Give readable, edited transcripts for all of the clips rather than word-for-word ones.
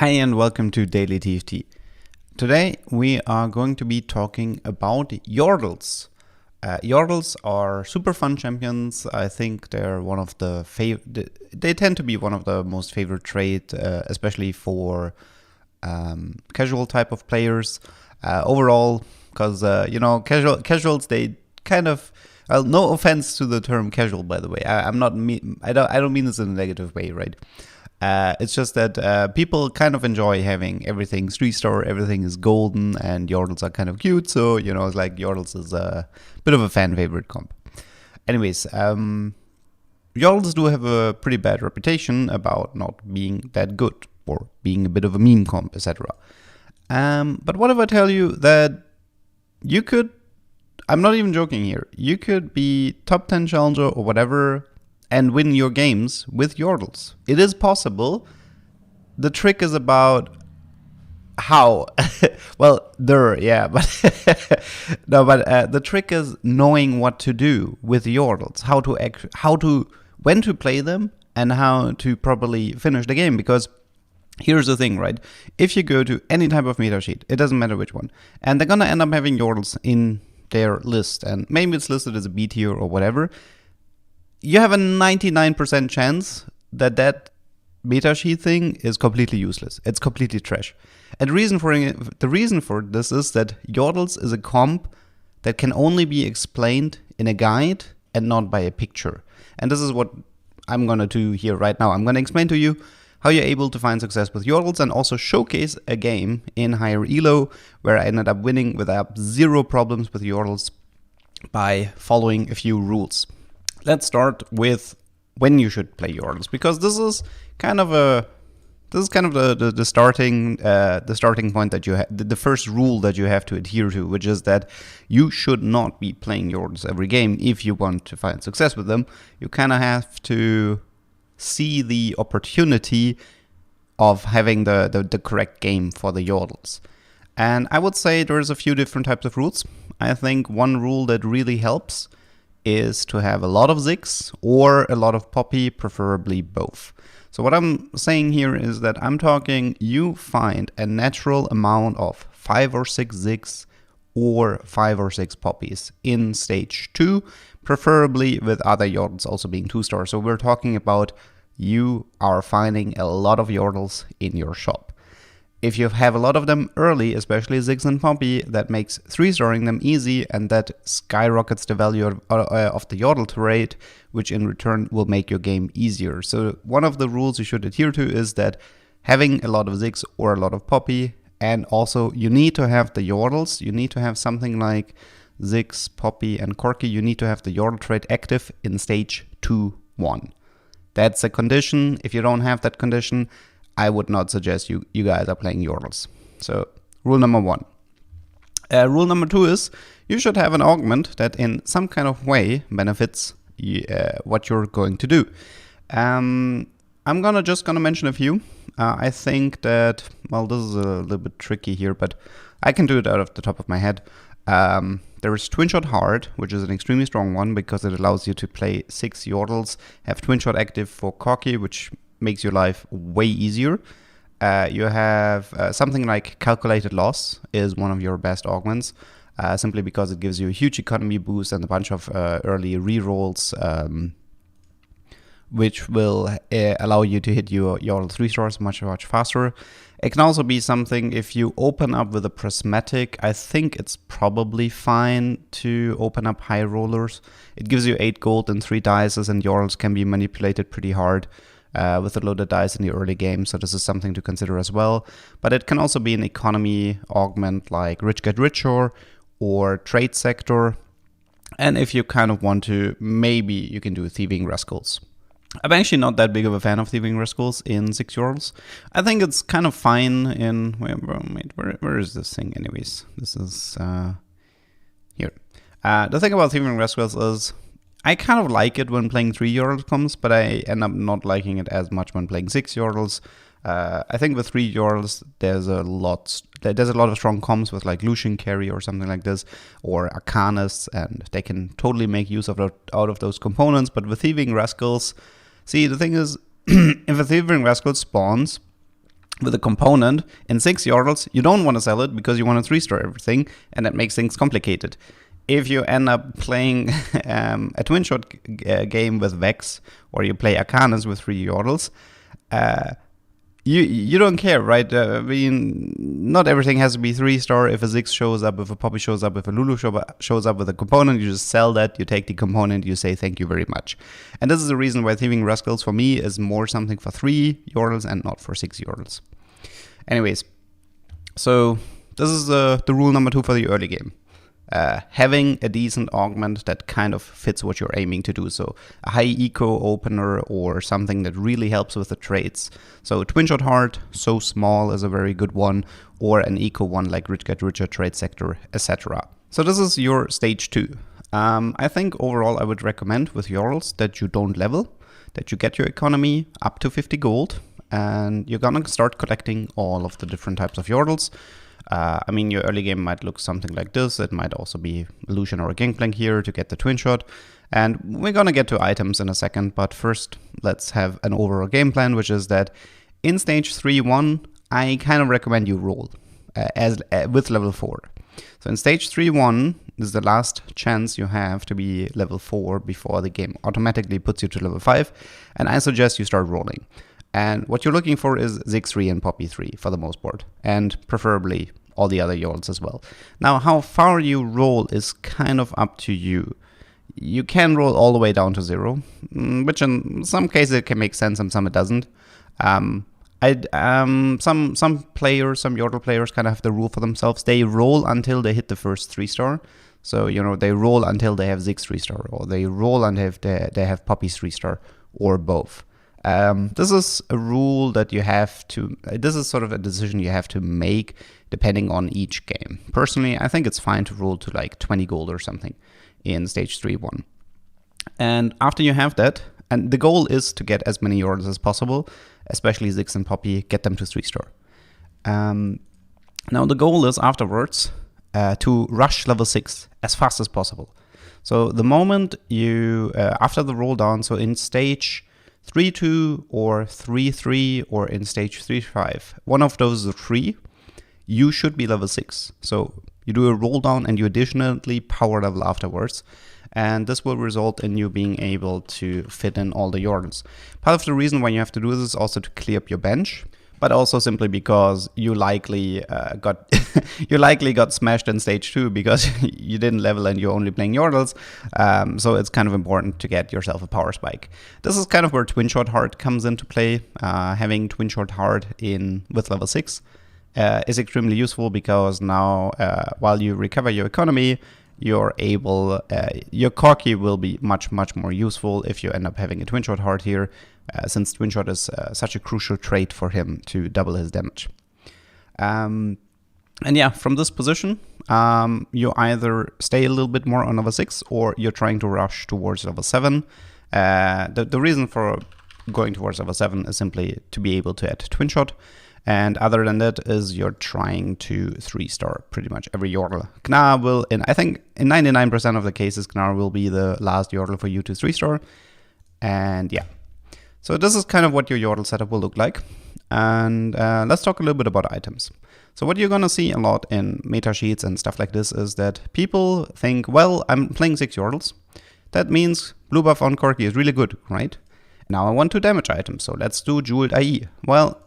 Hi and welcome to Daily TFT. Today we are going to be talking about Yordles. Yordles are super fun champions. I think they're one of the they tend to be one of the most favorite trade, especially for casual type of players. Overall, because casuals they kind of. No offense to the term casual, by the way. I don't mean this in a negative way, right? It's just that people kind of enjoy having everything 3-star, everything is golden, and Yordles are kind of cute. So, it's like Yordles is a bit of a fan favorite comp. Anyways, Yordles do have a pretty bad reputation about not being that good or being a bit of a meme comp, etc. But what if I tell you that you could, I'm not even joking here, you could be top 10 challenger or whatever and win your games with Yordles. It is possible. The trick is about how. Well, but the trick is knowing what to do with Yordles, when to play them, and how to properly finish the game. Because here's the thing, right? If you go to any type of meta sheet, it doesn't matter which one, and they're gonna end up having Yordles in their list, and maybe it's listed as a B tier or whatever. You have a 99% chance that that meta sheet thing is completely useless. It's completely trash. And the reason for this is that Yordles is a comp that can only be explained in a guide and not by a picture. And this is what I'm going to do here right now. I'm going to explain to you how you're able to find success with Yordles and also showcase a game in higher elo where I ended up winning without zero problems with Yordles by following a few rules. Let's start with when you should play Yordles, because this is kind of the starting point that you the first rule that you have to adhere to, which is that you should not be playing Yordles every game if you want to find success with them. You kind of have to see the opportunity of having the correct game for the Yordles. And I would say there's a few different types of rules. I think one rule that really helps is to have a lot of Ziggs or a lot of Poppy, preferably both. So what I'm saying here is that I'm talking you find a natural amount of 5 or 6 Ziggs or 5 or 6 Poppies in stage 2, preferably with other Yordles also being 2-star. So we're talking about you are finding a lot of Yordles in your shop. If you have a lot of them early, especially Ziggs and Poppy, that makes 3-starring them easy, and that skyrockets the value of the Yordle trade, which in return will make your game easier. So one of the rules you should adhere to is that having a lot of Ziggs or a lot of Poppy, and also you need to have the Yordles, you need to have something like Ziggs, Poppy, and Corki, you need to have the Yordle trade active in stage 2-1. That's a condition. If you don't have that condition, I would not suggest you guys are playing Yordles. So rule number 1. Rule number 2 is you should have an augment that in some kind of way benefits what you're going to do. I'm just gonna mention a few. I think that, well, this is a little bit tricky here, but I can do it out of the top of my head. There is Twin Shot Hard, which is an extremely strong one because it allows you to play 6 Yordles, have Twin Shot active for Corki, which makes your life way easier. You have something like Calculated Loss is one of your best augments, simply because it gives you a huge economy boost and a bunch of early rerolls, which will allow you to hit your 3-stars much faster. It can also be something if you open up with a prismatic. I think it's probably fine to open up high rollers. It gives you 8 gold and 3 dices, and Yordles can be manipulated pretty hard with a loaded dice in the early game, so this is something to consider as well. But it can also be an economy augment like Rich Get Richer or Trade Sector. And if you kind of want to, maybe you can do Thieving Rascals. I'm actually not that big of a fan of Thieving Rascals in 6 Yordles. I think it's kind of fine in... Where is this thing anyways? This is here. The thing about Thieving Rascals is I kind of like it when playing 3 Yordles comps, but I end up not liking it as much when playing 6 Yordles. I think with 3 Yordles, there's a lot of strong comps with like Lucian Carry or something like this, or Arcanists, and they can totally make use of out of those components. But with Thieving Rascals, see, the thing is, if a Thieving Rascal spawns, with a component in 6 Yordles, you don't want to sell it because you want to 3-star everything, and that makes things complicated. If you end up playing a twin shot game with Vex, or you play Arcanus with 3 Yordles, you don't care, right? I mean, not everything has to be 3-star. If a Ziggs shows up, if a Poppy shows up, if a Lulu shows up with a component, you just sell that, you take the component, you say thank you very much. And this is the reason why Thieving Rascals for me is more something for 3 Yordles and not for 6 Yordles. Anyways, so this is the rule number 2 for the early game. Having a decent augment that kind of fits what you're aiming to do. So a high eco opener or something that really helps with the traits. So Twin Shot Heart, So Small is a very good one, or an eco one like Rich Get Richer, Trade Sector, etc. So this is your stage 2. I think overall I would recommend with Yordles that you don't level, that you get your economy up to 50 gold, and you're gonna start collecting all of the different types of Yordles. I mean, your early game might look something like this. It might also be Illusion or a Gangplank here to get the Twin Shot. And we're gonna get to items in a second, but first let's have an overall game plan, which is that in stage 3-1, I kind of recommend you roll with level 4. So in stage 3-1 is the last chance you have to be level 4 before the game automatically puts you to level 5, and I suggest you start rolling. And what you're looking for is Ziggs 3 and Poppy 3 for the most part, and preferably all the other Yordles as well. Now, how far you roll is kind of up to you. You can roll all the way down to 0, which in some cases it can make sense and some it doesn't. Some Yordle players kind of have the rule for themselves. They roll until they hit the first 3-star. So, you know, they roll until they have Ziggs 3-star, or they roll until they have Poppy's 3-star, or both. This is a rule that you have to, this is sort of a decision you have to make depending on each game. Personally, I think it's fine to roll to like 20 gold or something in stage 3-1. And after you have that, and the goal is to get as many Yordles as possible, especially Ziggs and Poppy, get them to 3-star. Now the goal is afterwards to rush level 6 as fast as possible. So the moment you, after the roll down, so in stage 3-2 or 3-3 or in stage 3-5, one of those 3, you should be level 6. So you do a roll down and you additionally power level afterwards. And this will result in you being able to fit in all the Yordles. Part of the reason why you have to do this is also to clear up your bench, but also simply because you likely got smashed in stage 2 because you didn't level and you're only playing Yordles. So it's kind of important to get yourself a power spike. This is kind of where Twin Shot Heart comes into play. Having Twin Shot Heart with level 6 is extremely useful because now while you recover your economy, you're able, your Corki will be much more useful if you end up having a Twin Shot Heart here, since Twin Shot is such a crucial trait for him to double his damage. And yeah, from this position, you either stay a little bit more on level 6 or you're trying to rush towards level 7. The reason for going towards level 7 is simply to be able to add Twin Shot. And other than that is you're trying to 3-star pretty much every Yordle. Gnar will, I think in 99% of the cases, Gnar will be the last Yordle for you to 3-star. And yeah, so this is kind of what your Yordle setup will look like. And let's talk a little bit about items. So what you're gonna see a lot in meta sheets and stuff like this is that people think, well, I'm playing 6 Yordles. That means blue buff on Corki is really good, right? Now I want to damage items, so let's do Jeweled IE. Well,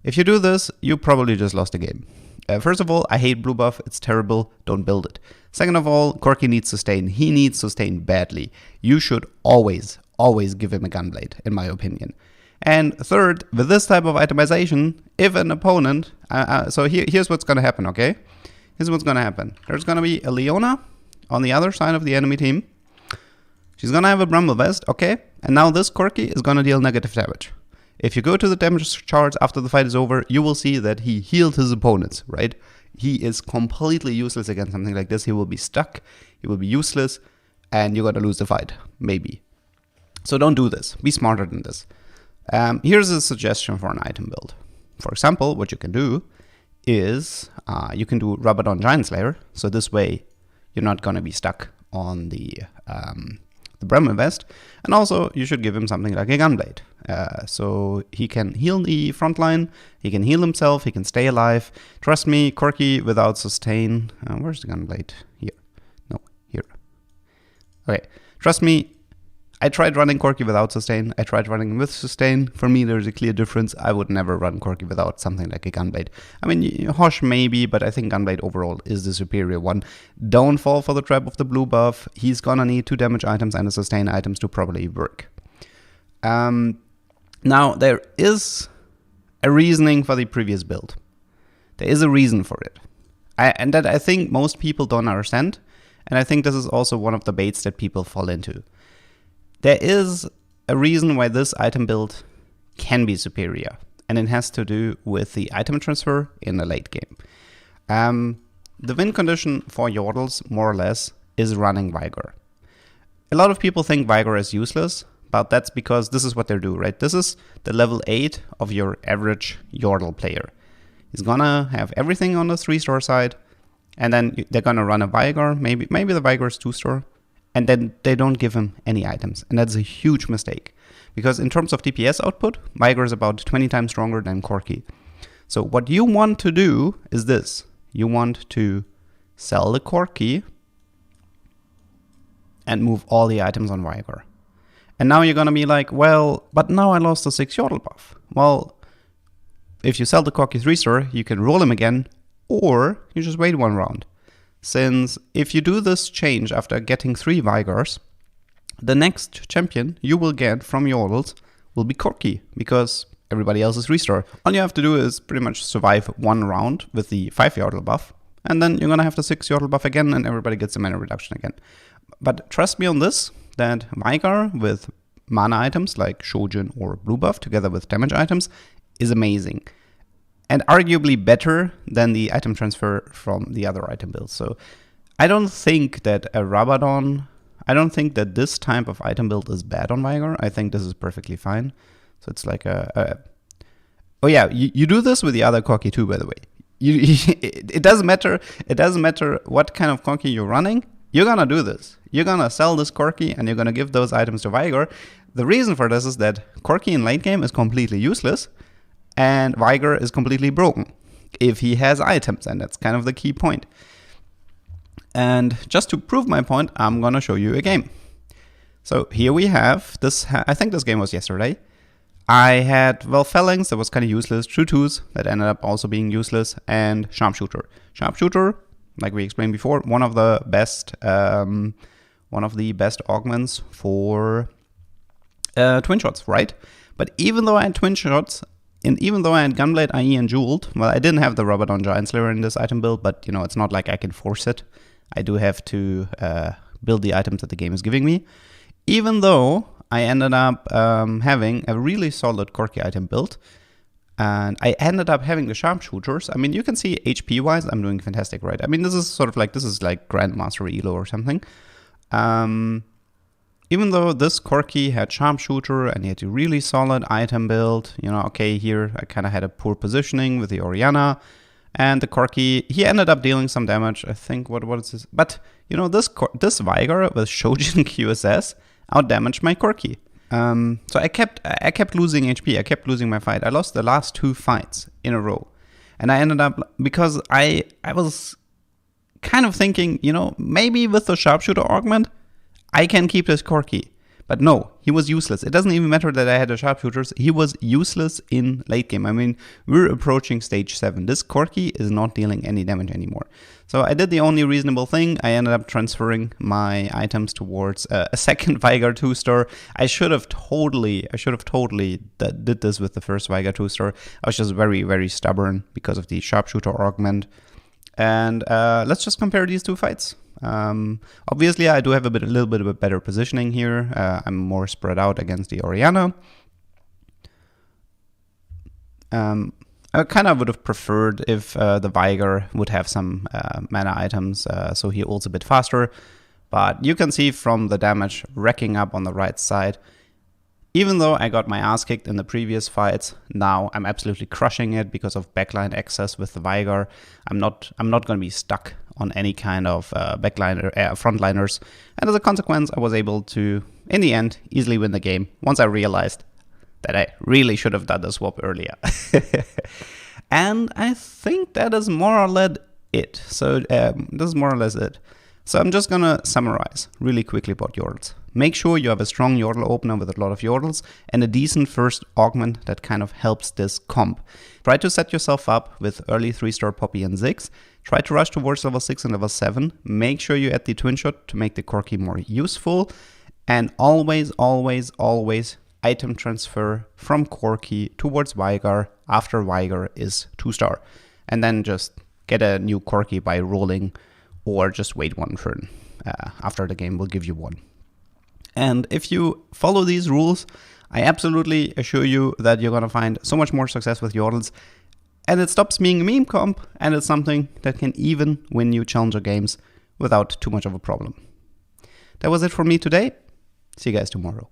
if you do this, you probably just lost the game. First of all, I hate blue buff, it's terrible, don't build it. Second of all, Corki needs sustain, he needs sustain badly. You should always give him a gunblade, in my opinion. And third, with this type of itemization, if an opponent, so here's what's gonna happen, okay? Here's what's gonna happen. There's gonna be a Leona on the other side of the enemy team. She's gonna have a Bramble Vest, okay? And now this Corki is gonna deal negative damage. If you go to the damage charts after the fight is over, you will see that he healed his opponents, right? He is completely useless against something like this. He will be stuck, he will be useless, and you're gonna lose the fight, maybe. So don't do this, be smarter than this. Here's a suggestion for an item build. For example, what you can do is you can do Rabadon Giant Slayer, so this way you're not gonna be stuck on the the Bramble Vest. And also you should give him something like a Gunblade. So he can heal the front line, he can heal himself, he can stay alive. Trust me, Corki without sustain. Where's the Gunblade? Here. No, here. Okay, trust me, I tried running Corki without sustain, I tried running with sustain. For me, there's a clear difference. I would never run Corki without something like a Gunblade. I mean, Hosh maybe, but I think Gunblade overall is the superior one. Don't fall for the trap of the blue buff. He's gonna need 2 damage items and a sustain items to properly work. Now, there is a reasoning for the previous build. There is a reason for it. And that I think most people don't understand. And I think this is also one of the baits that people fall into. There is a reason why this item build can be superior, and it has to do with the item transfer in the late game. The win condition for Yordles, more or less, is running Vigor. A lot of people think Vigor is useless, but that's because this is what they do, right? This is the level 8 of your average Yordle player. He's gonna have everything on the 3-star side, and then they're gonna run a Vigor, maybe the Vigor is 2-star, and then they don't give him any items. And that's a huge mistake. Because in terms of DPS output, Vigor is about 20 times stronger than Corki. So what you want to do is this. You want to sell the Corki and move all the items on Vigor. And now you're going to be like, well, but now I lost the 6 Yordle buff. Well, if you sell the Corki 3-star, you can roll him again, or you just wait 1 round. Since if you do this change after getting 3 Vigors, the next champion you will get from Yordles will be Corki, because everybody else is 3-star. All you have to do is pretty much survive 1 round with the 5 Yordle buff, and then you're gonna have the 6 Yordle buff again, and everybody gets a mana reduction again. But trust me on this, that Vigor with mana items like Shojin or blue buff together with damage items is amazing. And arguably better than the item transfer from the other item builds. So I don't think that a Rabadon, I don't think that this type of item build is bad on Vigor. I think this is perfectly fine. So it's like oh yeah, you do this with the other Corki too, by the way. It doesn't matter. It doesn't matter what kind of Corki you're running. You're gonna do this. You're gonna sell this Corki and you're gonna give those items to Vigor. The reason for this is that Corki in late game is completely useless. And Vigor is completely broken if he has items, and that's kind of the key point. And just to prove my point, I'm gonna show you a game. So here we have this, I think this game was yesterday. I had, well, Phalanx, that was kind of useless, True Twos, that ended up also being useless, and Sharpshooter. Sharpshooter, like we explained before, one of the best augments for twin shots, right? But even though I had twin shots, and even though I had Gunblade, IE, and Jeweled, well, I didn't have the Rabadon Giant Slayer in this item build, but, you know, it's not like I can force it. I do have to build the items that the game is giving me. Even though I ended up having a really solid Corki item build, and I ended up having the Sharpshooters. I mean, you can see HP-wise, I'm doing fantastic, right? I mean, this is sort of like, this is like Grandmaster Elo or something. Even though this Corki had Sharpshooter and he had a really solid item build, you know, okay, here I kind of had a poor positioning with the Orianna, and the Corki, he ended up dealing some damage, I think, what is this? But, you know, this Vigor with Shojin QSS outdamaged my Corki. So I kept losing HP, I kept losing my fight. I lost the last 2 fights in a row. And I ended up, because I was kind of thinking, you know, maybe with the Sharpshooter augment, I can keep this Corki. But no, he was useless. It doesn't even matter that I had the Sharpshooters. He was useless in late game. I mean, we're approaching stage 7. This Corki is not dealing any damage anymore. So I did the only reasonable thing. I ended up transferring my items towards a second Vigor 2-star. I should have totally did this with the first Vigor 2-star. I was just very, very stubborn because of the Sharpshooter augment. And let's just compare these 2 fights. Obviously, I do have a little bit of a better positioning here. I'm more spread out against the Orianna. I kind of would have preferred if the Vigor would have some mana items, so he ults a bit faster. But you can see from the damage racking up on the right side, even though I got my ass kicked in the previous fights, now I'm absolutely crushing it because of backline access with the Vigor. I'm not going to be stuck on any kind of frontliners. And as a consequence, I was able to, in the end, easily win the game once I realized that I really should have done the swap earlier. And I think that is more or less it. So this is more or less it. So I'm just gonna summarize really quickly about Yordles. Make sure you have a strong Yordle opener with a lot of Yordles and a decent first augment that kind of helps this comp. Try to set yourself up with early 3-star Poppy and Ziggs. Try to rush towards level 6 and level 7. Make sure you add the twin shot to make the Corki more useful. And always, always, always item transfer from Corki towards Vigar after Vigar is 2-star. And then just get a new Corki by rolling, or just wait one turn after the game will give you one. And if you follow these rules, I absolutely assure you that you're gonna find so much more success with Yordles, and it stops being a meme comp, and it's something that can even win you challenger games without too much of a problem. That was it for me today. See you guys tomorrow.